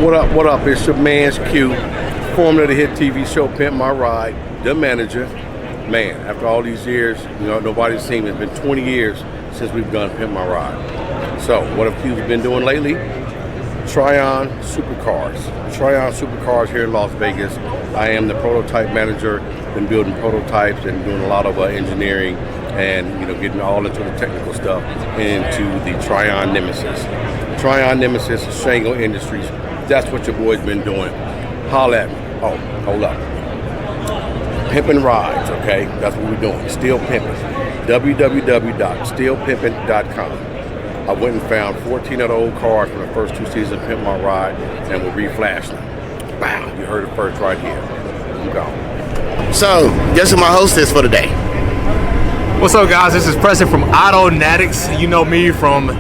What up, what up? It's your man's Q, formerly of the hit TV show Pimp My Ride, the manager. Man, after all these years, you know, nobody's seen me. It's been 20 years since we've done Pimp My Ride. So, what have Q's been doing lately? Triton SuperCars. Triton SuperCars here in Las Vegas. I am the prototype manager. Been building prototypes and doing a lot of engineering and, you know, getting all into the technical stuff into the Triton Nemesis. Triton Nemesis, Shango Industries. That's what your boy's been doing. Holla at me. Oh, hold up. Pimpin' rides, okay? That's what we're doing. Still pimping. www.stillpimpin.com. I went and found 14 of the old cars from the first 2 seasons of Pimp My Ride, and we'll reflash them. Wow, you heard it first right here. I'm gone. So, guess who my host is for today? What's up, guys? This is Preston from Autonatics. You know me from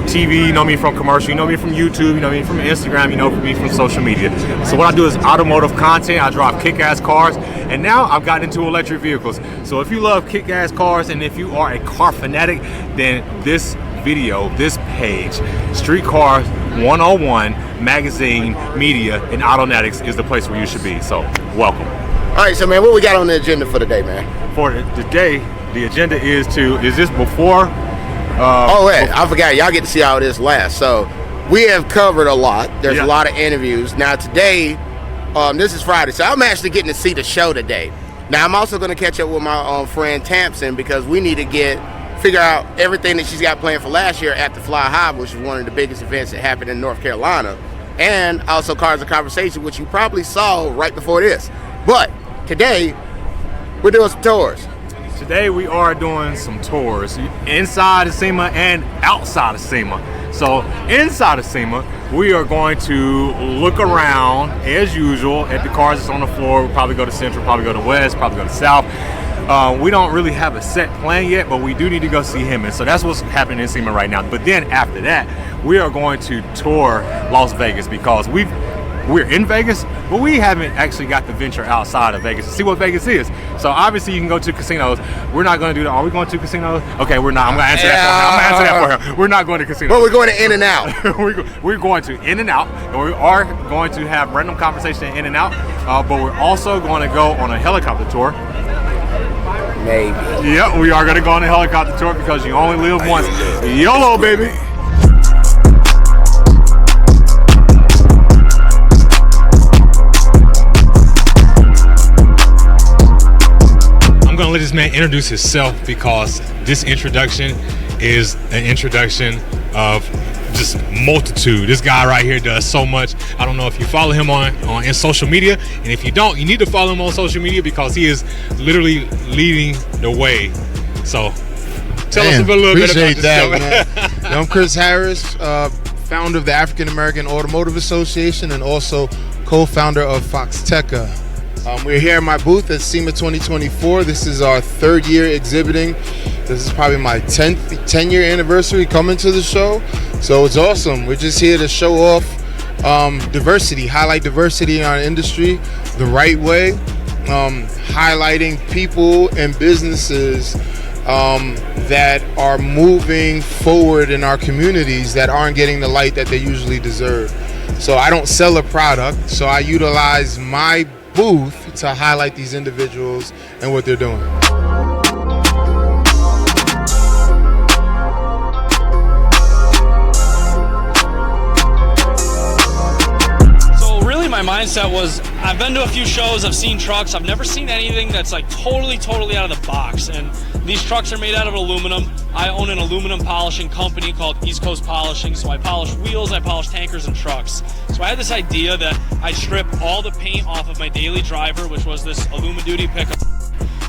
TV, you know me from commercial, you know me from YouTube, you know me from Instagram, you know me from social media. So what I do is automotive content. I drive kick-ass cars, and now I've gotten into electric vehicles. So if you love kick-ass cars and if you are a car fanatic, then this video, this page, Street Cars 101 magazine, media, and Autonatics is the place where you should be. So welcome. All right, so man, what we got on the agenda for today, man? For today, the agenda is this before? I forgot. Y'all get to see how it is last. So we have covered a lot. There's a lot of interviews. Now today, this is Friday, so I'm actually getting to see the show today. Now I'm also going to catch up with my friend Tampson because we need to figure out everything that she's got planned for last year at the Fly High, which is one of the biggest events that happened in North Carolina, and also Cars of Conversation, which you probably saw right before this. But today, we're doing some tours. Today we are doing some tours inside of SEMA and outside of SEMA. So inside of SEMA, we are going to look around as usual at the cars that's on the floor. We'll probably go to Central, probably go to West, probably go to South. We don't really have a set plan yet, but we do need to go see him. And so that's what's happening in SEMA right now. But then after that, we are going to tour Las Vegas because we're in Vegas, but we haven't actually got to venture outside of Vegas to see what Vegas is. So obviously you can go to casinos. We're not going to do that. Are we going to casinos? Okay, we're not. I'm going to answer that for him. We're not going to casinos. But we're going to In-N-Out. We're going to In-N-Out, and we are going to have random conversation in In-N-Out, but we're also going to go on a helicopter tour. Maybe. Yeah, we are going to go on a helicopter tour because you only live once. YOLO, baby. I'm going to let this man introduce himself because this introduction is an introduction of just multitude. This guy right here does so much. I don't know if you follow him in social media, and if you don't, you need to follow him on social media because he is literally leading the way. So tell us a little bit about yourself. Man. I'm Chris Harris, founder of the African American Automotive Association and also co-founder of Foxteca. We're here in my booth at SEMA 2024. This is our 3rd year exhibiting. This is probably my 10-year anniversary coming to the show. So it's awesome. We're just here to show off diversity, highlight diversity in our industry the right way, highlighting people and businesses that are moving forward in our communities that aren't getting the light that they usually deserve. So I don't sell a product, so I utilize my booth to highlight these individuals and what they're doing. So really my mindset was, I've been to a few shows, I've seen trucks, I've never seen anything that's like totally out of the box. And these trucks are made out of aluminum. I own an aluminum polishing company called East Coast Polishing, so I polish wheels, I polish tankers and trucks. So I had this idea that I'd strip all the paint off of my daily driver, which was this Alumaduty pickup,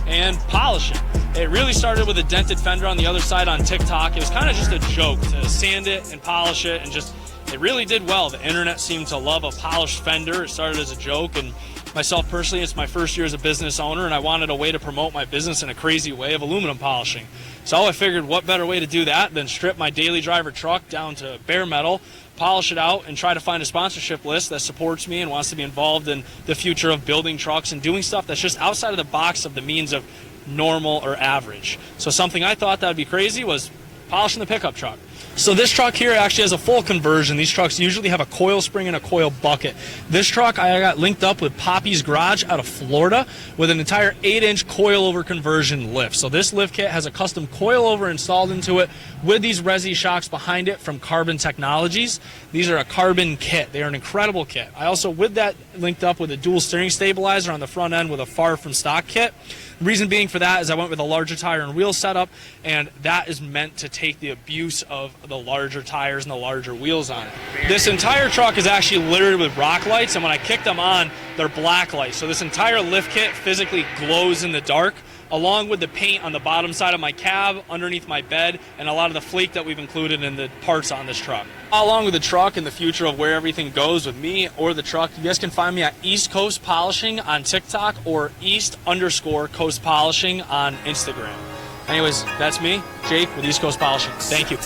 and polish it. It really started with a dented fender on the other side on TikTok. It was kind of just a joke to sand it and polish it, and just, it really did well. The internet seemed to love a polished fender. It started as a joke, and myself personally, it's my first year as a business owner, and I wanted a way to promote my business in a crazy way of aluminum polishing. So I figured what better way to do that than strip my daily driver truck down to bare metal, polish it out, and try to find a sponsorship list that supports me and wants to be involved in the future of building trucks and doing stuff that's just outside of the box of the means of normal or average. So something I thought that would be crazy was polishing the pickup truck. So this truck here actually has a full conversion. These trucks usually have a coil spring and a coil bucket. This truck I got linked up with Poppy's Garage out of Florida with an entire 8-inch coilover conversion lift. So this lift kit has a custom coilover installed into it with these Resi shocks behind it from Carbon Technologies. These are a carbon kit. They are an incredible kit. I also, with that, linked up with a dual steering stabilizer on the front end with a far from stock kit. The reason being for that is I went with a larger tire and wheel setup, and that is meant to take the abuse of the larger tires and the larger wheels on it. This entire truck is actually littered with rock lights, and when I kick them on, they're black lights. So this entire lift kit physically glows in the dark, along with the paint on the bottom side of my cab, underneath my bed, and a lot of the flake that we've included in the parts on this truck. Along with the truck and the future of where everything goes with me or the truck, you guys can find me at East Coast Polishing on TikTok or East_Coast Polishing on Instagram. Anyways, that's me, Jake, with East Coast Polishing. Thank you.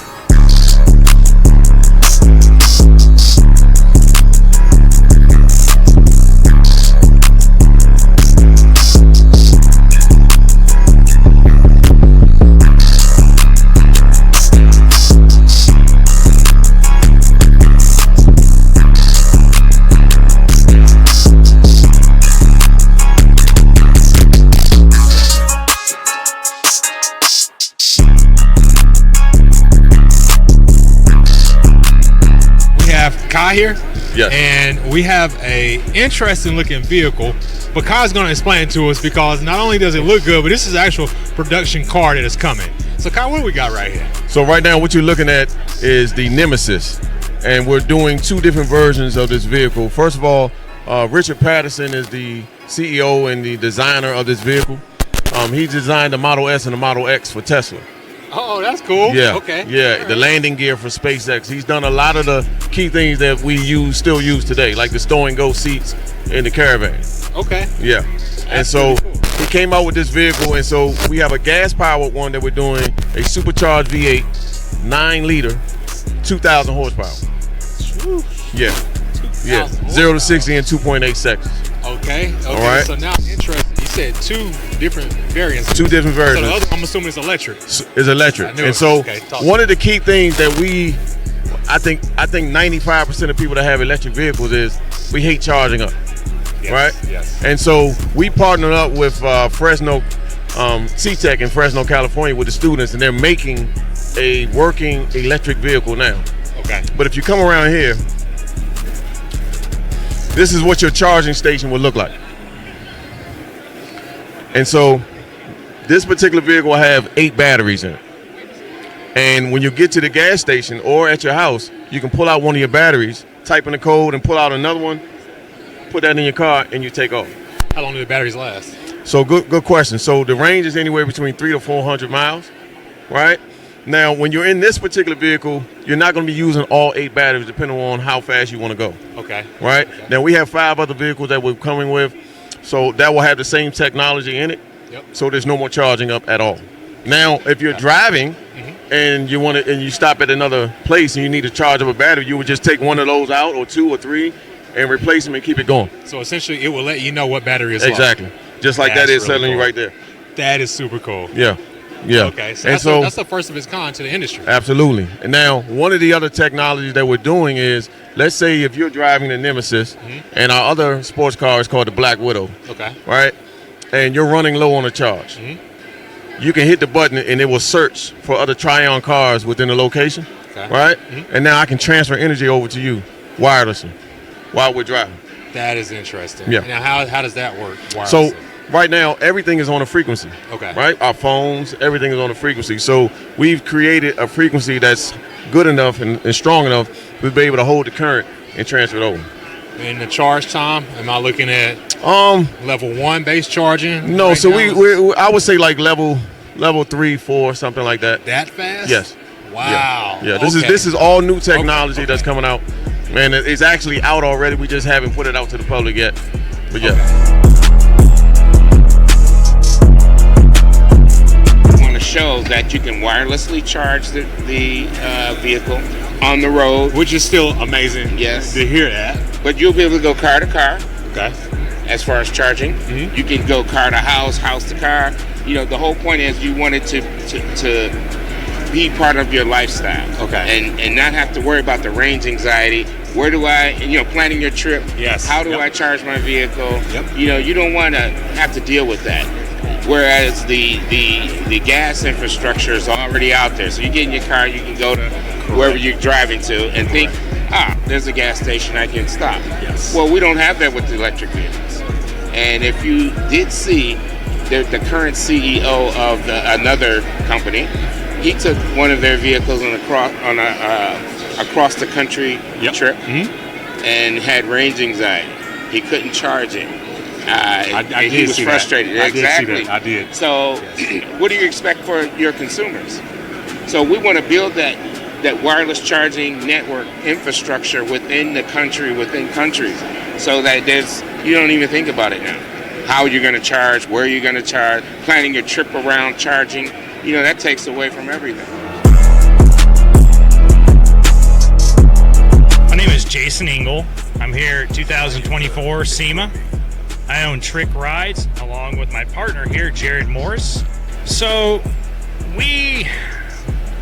Kai here, Yes. and we have a interesting looking vehicle, but Kai's going to explain it to us because not only does it look good, but this is an actual production car that is coming. So Kai, what do we got right here? So right now what you're looking at is the Nemesis, and we're doing 2 different versions of this vehicle. First of all, Richard Patterson is the CEO and the designer of this vehicle. He designed the Model S and the Model X for Tesla. Oh, that's cool. Yeah. Okay. Yeah. All The right. landing gear for SpaceX. He's done a lot of the key things that we still use today, like the stow and go seats in the Caravan. Okay. Yeah. And so he came out with this vehicle, and so we have a gas powered one that we're doing, a supercharged V8, 9-liter, 2,000 horsepower. Yeah. Yeah. 0 to 60 in 2.8 seconds. Okay. All right. So now I'm interested. You said 2 different variants. 2 different So versions. the other, I'm assuming, is electric. Is electric. I knew And it. so Okay, talk. one of the key things that I think 95% of people that have electric vehicles is we hate charging up. Yes, Right? Yes. And so we partnered up with Fresno, C-Tech in Fresno, California with the students, and they're making a working electric vehicle now. Okay. But if you come around here, this is what your charging station would look like. And so this particular vehicle will have 8 batteries in it. And when you get to the gas station or at your house, you can pull out one of your batteries, type in the code, and pull out another one, put that in your car, and you take off. How long do the batteries last? So good question. So the range is anywhere between 300 to 400 miles, right? Now, when you're in this particular vehicle, you're not going to be using all 8 batteries depending on how fast you want to go. Okay. Right? Now, we have 5 other vehicles that we're coming with, so that will have the same technology in it. Yep. So there's no more charging up at all. Now, if you're driving and you stop at another place and you need to charge up a battery, you would just take one of those out, or 2 or 3, and replace them and keep it going. So essentially, it will let you know what battery is Exactly. Just like that That's is really telling you cool. right there. That is super cool. Yeah. Yeah. Okay. So And that's the first of its kind to the industry. Absolutely. And now, one of the other technologies that we're doing is, let's say if you're driving the Nemesis and our other sports car is called the Black Widow, Okay. right? And you're running low on a charge. You can hit the button and it will search for other Triton cars within the location, Okay. right? And now I can transfer energy over to you wirelessly while we're driving. That is interesting. Yeah. Now, how does that work? So wirelessly? right now, everything is on a frequency. Okay. Right? Our phones, everything is on a frequency. So we've created a frequency that's good enough and strong enough to be able to hold the current and transfer it over. In the charge time, am I looking at level 1 base charging? No, right so now? we I would say like level 3, 4, something like that. That fast? Yes. Wow. Yeah. This Okay. is all new technology Okay. that's coming out. Man, it's actually out already. We just haven't put it out to the public yet. But yeah. We want to show that you can wirelessly charge the vehicle on the road, Which is still amazing. Yes. To hear that. but you'll be able to go car to car Okay. as far as charging. You can go car to house, house to car. You know, the whole point is you wanted to be part of your lifestyle. Okay. And not have to worry about the range anxiety. Where do I, planning your trip? Yes. How do I charge my vehicle? Yep. You don't want to have to deal with that. Whereas the gas infrastructure is already out there. So you get in your car, you can go to wherever you're driving to and think, there's a gas station, I can stop. Yes. Well, we don't have that with the electric vehicles. And if you did see the current CEO of another company, he took one of their vehicles on a across the country trip and had range anxiety. He couldn't charge it. He was frustrated. Exactly. I did. So, what do you expect for your consumers? So we want to build that wireless charging network infrastructure within the country, within countries, so that you don't even think about it now. How you're going to charge, where you're going to charge, planning your trip around charging, that takes away from everything. My name is Jason Engel. I'm here at 2024 SEMA. I own Trick Rides along with my partner here, Jared Morris. So we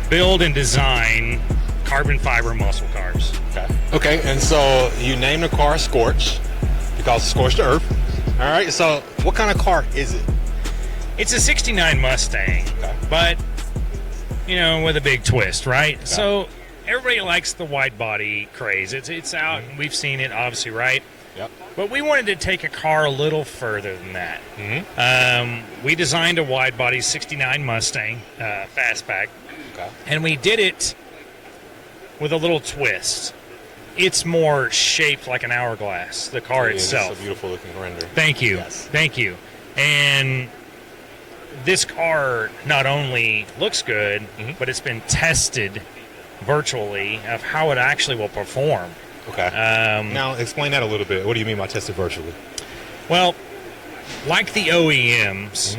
build and design carbon fiber muscle cars. Okay, and so you named the car Scorched because it's scorched the earth. All right, so what kind of car is it? It's a 69 Mustang, but, with a big twist, right? Okay. So everybody likes the wide body craze. It's out, and we've seen it, obviously, right? Yep. But we wanted to take a car a little further than that. We designed a wide body 69 Mustang fastback, and we did it with a little twist. It's more shaped like an hourglass, the car itself. It's a beautiful looking render. Thank you. Yes. Thank you. And this car not only looks good, but it's been tested virtually of how it actually will perform. Okay. Now, explain that a little bit. What do you mean by tested virtually? Well, like the OEMs,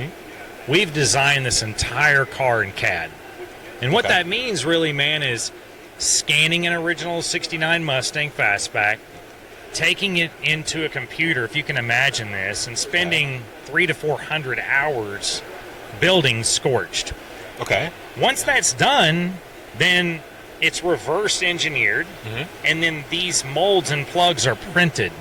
we've designed this entire car in CAD. And what that means really, man, is scanning an original 69 Mustang fastback, taking it into a computer, if you can imagine this, and spending 300 to 400 hours building Scorched. Okay. Once that's done, then it's reverse engineered, and then these molds and plugs are printed.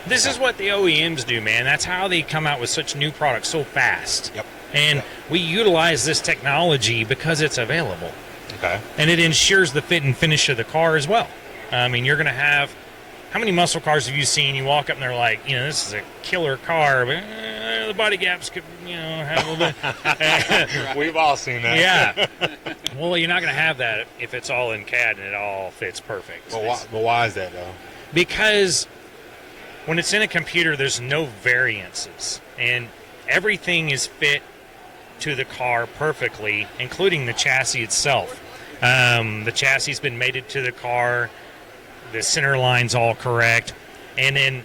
This is what the OEMs do, man. That's how they come out with such new products so fast. Yep. And we utilize this technology because it's available. Okay. And it ensures the fit and finish of the car as well. I mean, you're going to have... How many muscle cars have you seen? You walk up and they're like, this is a killer car, but the body gaps could, have a little bit. We've all seen that. Yeah. Well, you're not going to have that if it's all in CAD and it all fits perfect. But why is that, though? Because when it's in a computer, there's no variances. And everything is fit to the car perfectly, including the chassis itself. The chassis has been mated to the car. The center line's all correct. And then,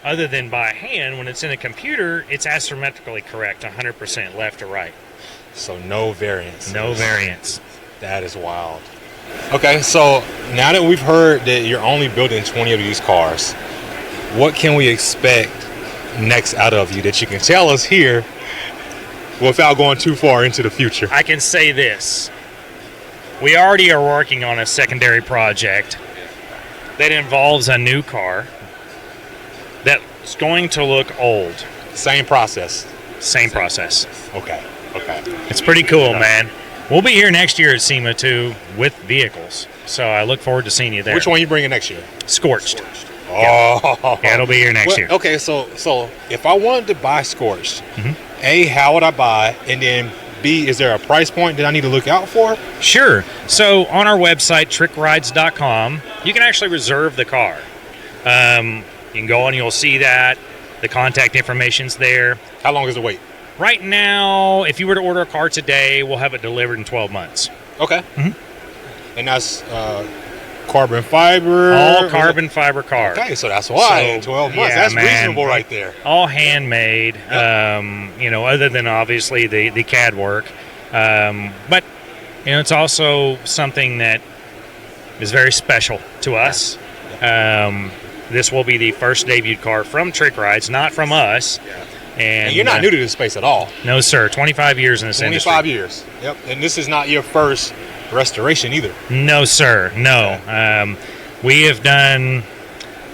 other than by hand, when it's in a computer, it's asymmetrically correct, 100% left to right. So no variance. No variance. That is wild. Okay, so now that we've heard that you're only building 20 of these cars, what can we expect next out of you that you can tell us here without going too far into the future? I can say this. We already are working on a secondary project that involves a new car that's going to look old. Same process. Same process. Okay. It's pretty cool, man. We'll be here next year at SEMA, too, with vehicles. So I look forward to seeing you there. Which one are you bringing next year? Scorched. Oh. Yeah, it'll be here next year. Okay, so if I wanted to buy Scorched, A, how would I buy? And then B, is there a price point that I need to look out for? Sure. So on our website, trickrides.com, you can actually reserve the car. You can go and you'll see that. The contact information's there. How long is the wait? Right now, if you were to order a car today, we'll have it delivered in 12 months. Okay. And that's carbon fiber? All carbon fiber cars. Okay, so that's why in 12 months. Yeah, that's man, reasonable right there. All handmade, other than obviously the CAD work. But, it's also something that is very special to us. This will be the first debuted car from Trick Rides, not from us. And you're not new to this space at all. No, sir. 25 years in this industry. 25 years. Yep. And this is not your first restoration either. No, sir. No. We have done.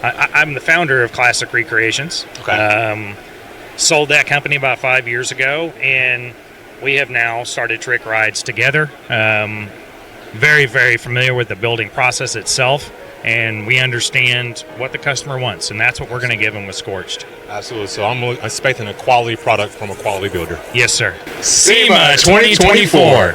I'm the founder of Classic Recreations. Okay. Sold that company about 5 years ago, and we have now started Trick Rides together. Very, very familiar with the building process itself, and we understand what the customer wants, and that's what we're going to give them with Scorched. Absolutely. So I'm expecting a quality product from a quality builder. Yes, sir. SEMA 2024.